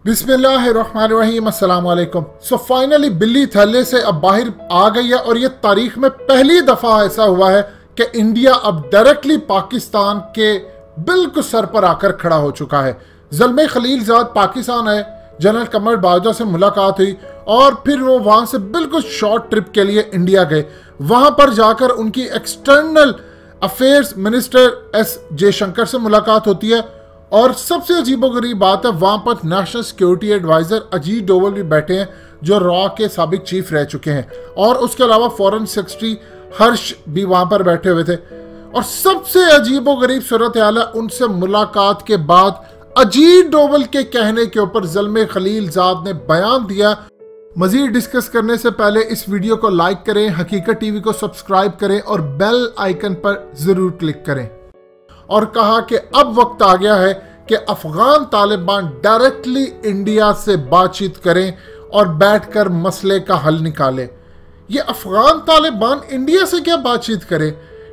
बिस्मिल्लाहिर्रहमानिर्रहीम, अस्सलाम वालेकुम। सो फाइनली बिल्ली थल्ले से अब बाहर आ गई है और ये तारीख में पहली दफ़ा ऐसा हुआ है कि इंडिया अब डायरेक्टली पाकिस्तान के बिल्कुल सर पर आकर खड़ा हो चुका है। ज़ल्मे खलीलज़ाद पाकिस्तान आए, जनरल कमर बाजवा से मुलाकात हुई और फिर वो वहाँ से बिल्कुल शॉर्ट ट्रिप के लिए इंडिया गए। वहाँ पर जाकर उनकी external affairs minister S Jaishankar से मुलाकात होती है और सबसे अजीबोगरीब बात है, वहाँ पर national security adviser Ajit Doval भी बैठे हैं जो रॉ के साबिक चीफ रह चुके हैं, और उसके अलावा फॉरेन सेक्रेटरी हर्ष भी वहाँ पर बैठे हुए थे। और सबसे अजीबोगरीब सूरत हाल है, उनसे मुलाकात के बाद अजीत डोवल के कहने के ऊपर ज़ल्मे खलीलज़ाद ने बयान दिया। मज़ीद डिस्कस करने से पहले इस वीडियो को लाइक करें, हकीकत टीवी को सब्सक्राइब करें और बेल आइकन पर ज़रूर क्लिक करें। और कहा कि अब वक्त आ गया है कि अफगान तालिबान डायरेक्टली इंडिया से बातचीत करें और बैठकर मसले का हल निकालें। ये अफगान तालिबान इंडिया से क्या बातचीत करें?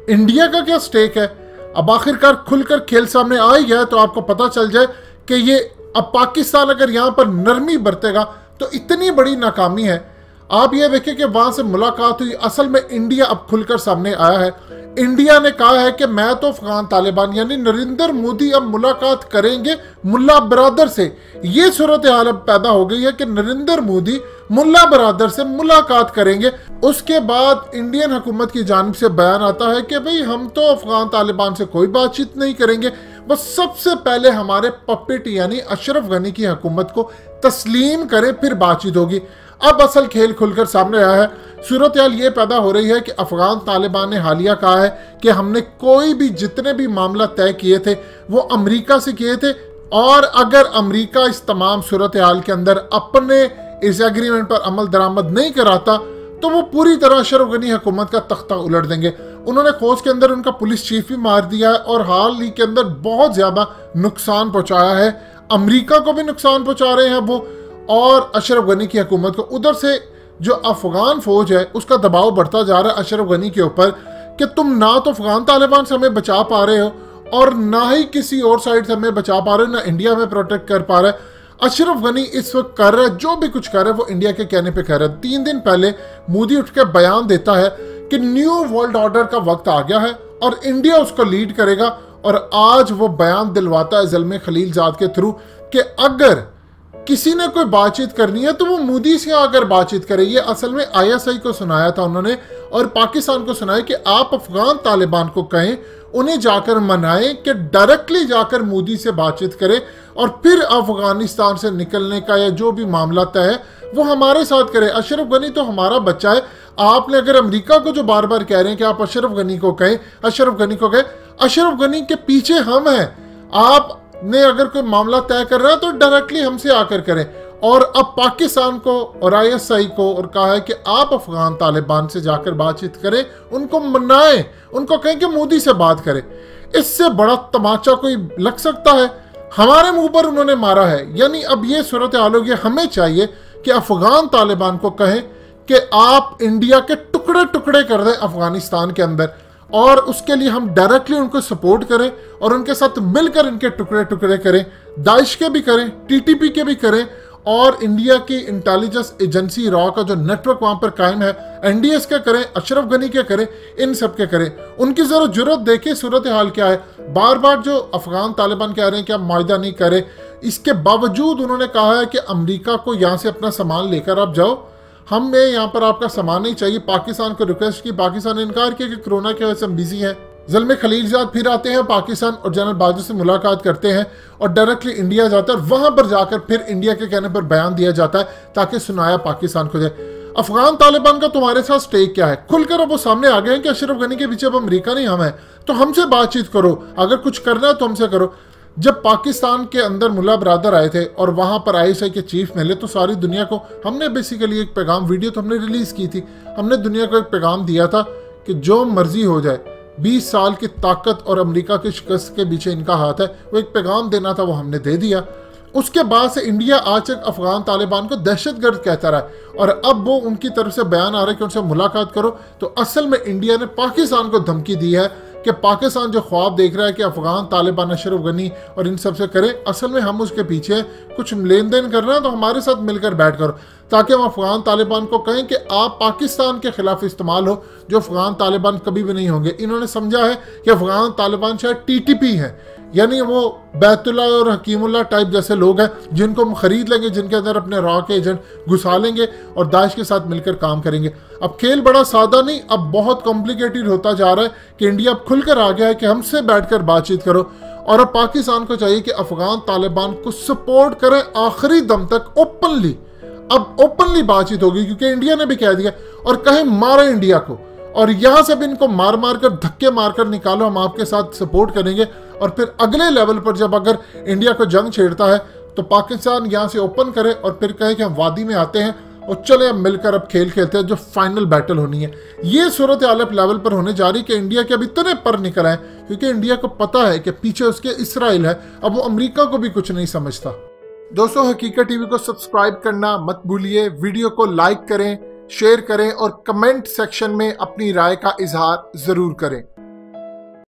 इंडिया का क्या स्टेक है? अब आखिरकार खुलकर खेल सामने आ ही गया तो आपको पता चल जाए कि ये अब पाकिस्तान अगर यहाँ पर नरमी बरतेगा तो इतनी बड़ी नाकामी है। आप ये देखें कि वहां से मुलाकात हुई, असल में इंडिया अब खुलकर सामने आया है। इंडिया ने कहा है कि मैं तो अफगान तालिबान यानी नरेंद्र मोदी अब मुलाकात करेंगे मुल्ला बरादर से। ये सूरत हाल अब पैदा हो गई है कि नरेंद्र मोदी मुल्ला बरादर से मुलाकात करेंगे। उसके बाद इंडियन हुकूमत की जानिब से बयान आता है कि भाई हम तो अफगान तालिबान से कोई बातचीत नहीं करेंगे, बस सबसे पहले हमारे पपेट यानी अशरफ गनी की हुकूमत को तस्लीम करें फिर बातचीत होगी। अब असल खेल खुलकर सामने आया है। सूरत हाल ये पैदा हो रही है कि अफगान तालिबान ने हालिया कहा है कि हमने कोई भी जितने भी मामला तय किए थे वो अमेरिका से किए थे, और अगर अमेरिका इस तमाम सूरत हाल के अंदर अपने इस एग्रीमेंट पर अमल दरामद नहीं कराता तो वो पूरी तरह अशरफ गनी हुकूमत का तख्ता उलट देंगे। उन्होंने खोज के अंदर उनका पुलिस चीफ भी मार दिया है और हाल ही के अंदर बहुत ज़्यादा नुकसान पहुँचाया है। अमेरिका को भी नुकसान पहुँचा रहे हैं वो, और अशरफ गनी की हुकूमत को। उधर से जो अफगान फौज है उसका दबाव बढ़ता जा रहा है अशरफ गनी के ऊपर कि तुम ना तो अफगान तालिबान से हमें बचा पा रहे हो और ना ही किसी और साइड से हमें बचा पा रहे हो, ना इंडिया में प्रोटेक्ट कर पा रहे हैं। अशरफ गनी इस वक्त कर रहा है जो भी कुछ कर रहा है वो इंडिया के कहने पे कर रहा है। 3 दिन पहले मोदी उठ के बयान देता है कि न्यू वर्ल्ड ऑर्डर का वक्त आ गया है और इंडिया उसको लीड करेगा, और आज वो बयान दिलवाता है ज़ल्मे खलीलज़ाद के थ्रू कि अगर किसी ने कोई बातचीत करनी है तो वो मोदी से आकर बातचीत करे। ये असल में ISI को सुनाया था उन्होंने और पाकिस्तान को सुनाया कि आप अफगान तालिबान को कहें, उन्हें जाकर मनाएं कि डायरेक्टली जाकर मोदी से बातचीत करें और फिर अफगानिस्तान से निकलने का या जो भी मामला तय है वो हमारे साथ करें। अशरफ गनी तो हमारा बच्चा है। आपने अगर अमेरिका को जो बार बार कह रहे हैं कि आप अशरफ गनी को कहें, अशरफ गनी को कहें, अशरफ गनी के पीछे हम हैं। आप ने अगर कोई मामला तय कर रहा है तो डायरेक्टली हमसे आकर करें। और अब पाकिस्तान को और ISI को और कहा है कि आप अफगान तालिबान से जाकर बातचीत करें, उनको मनाएं, उनको कहें कि मोदी से बात करें। इससे बड़ा तमाचा कोई लग सकता है? हमारे मुंह पर उन्होंने मारा है। यानी अब ये सूरत हाल हो गई, हमें चाहिए कि अफगान तालिबान को कहें कि आप इंडिया के टुकड़े टुकड़े कर दें अफगानिस्तान के अंदर, और उसके लिए हम डायरेक्टली उनको सपोर्ट करें और उनके साथ मिलकर इनके टुकड़े टुकड़े करें। दाइश के भी करें, TTP के भी करें, और इंडिया की इंटेलिजेंस एजेंसी रॉ का जो नेटवर्क वहाँ पर कायम है NDS के करें, अशरफ गनी के करें, इन सब के करें। उनकी ज़रा जरूरत देखिए सूरत हाल क्या है। बार बार जो अफगान तालिबान कह रहे हैं कि आप माहिदा नहीं करें, इसके बावजूद उन्होंने कहा है कि अमेरिका को यहाँ से अपना सामान लेकर आप जाओ, हमें यहाँ पर आपका सामान नहीं चाहिए। पाकिस्तान को रिक्वेस्ट की, पाकिस्तान ने इनकार किया कि कोरोना की वजह से हम बिजी हैं। ज़ल्मे खलीलज़ाद फिर आते हैं पाकिस्तान और जनरल बाजवा से मुलाकात करते हैं और डायरेक्टली इंडिया जाता है। वहाँ पर जाकर फिर इंडिया के कहने पर बयान दिया जाता है ताकि सुनाया पाकिस्तान को जाए। अफगान तालिबान का तुम्हारे साथ स्टेक क्या है? खुलकर अब वो सामने आ गए हैं कि अशरफ गनी के पीछे अब अमेरिका नहीं हम है, तो हमसे बातचीत करो, अगर कुछ करना है तो हमसे करो। जब पाकिस्तान के अंदर मुल्ला बरादर आए थे और वहाँ पर ISI के चीफ मिले तो सारी दुनिया को हमने बेसिकली एक पैगाम, वीडियो तो हमने रिलीज़ की थी, हमने दुनिया को एक पैगाम दिया था कि जो मर्जी हो जाए, 20 साल की ताकत और अमेरिका की शिकस्त के पीछे इनका हाथ है, वो एक पैगाम देना था, वो हमने दे दिया। उसके बाद से इंडिया आज तक अफगान तालिबान को दहशतगर्द कहता रहा और अब वो उनकी तरफ से बयान आ रहा है कि उनसे मुलाकात करो। तो असल में इंडिया ने पाकिस्तान को धमकी दी है कि पाकिस्तान जो ख्वाब देख रहा है कि अफगान तालिबान अशरफ गनी और इन सब से करे, असल में हम उसके पीछे कुछ लेन देन कर रहे हैं, तो हमारे साथ मिलकर बैठ करो, ताकि हम अफगान तालिबान को कहें कि आप पाकिस्तान के खिलाफ इस्तेमाल हो, जो अफगान तालिबान कभी भी नहीं होंगे। इन्होंने समझा है कि अफगान तालिबान शायद टीटीपी है, यानी वो बैतुल्ला और हकीमुल्ला टाइप जैसे लोग हैं जिनको हम खरीद लेंगे, जिनके अंदर अपने रॉ के एजेंट घुसा लेंगे और दाइश के साथ मिलकर काम करेंगे। अब खेल बड़ा सादा नहीं, अब बहुत कॉम्प्लिकेटेड होता जा रहा है कि इंडिया अब खुलकर आ गया है कि हमसे बैठकर बातचीत करो, और अब पाकिस्तान को चाहिए कि अफगान तालिबान को सपोर्ट करें आखिरी दम तक ओपनली। अब ओपनली बातचीत होगी क्योंकि इंडिया ने भी कह दिया, और कहे मारे इंडिया को, और यहां से भी इनको मार मार कर धक्के मारकर निकालो, हम आपके साथ सपोर्ट करेंगे। और फिर अगले लेवल पर जब अगर इंडिया को जंग छेड़ता है तो पाकिस्तान यहां से ओपन करे और फिर कहे कि हम वादी में आते हैं और चले अब मिलकर अब खेल खेलते हैं जो फाइनल बैटल होनी है। ये सूरत हाल लेवल पर होने जा रही कि इंडिया के अभी इतने पर निकल आए, क्योंकि इंडिया को पता है कि पीछे उसके इसराइल है, अब वो अमेरिका को भी कुछ नहीं समझता। दोस्तों, हकीकत टीवी को सब्सक्राइब करना मत भूलिए, वीडियो को लाइक करें, शेयर करें और कमेंट सेक्शन में अपनी राय का इजहार जरूर करें।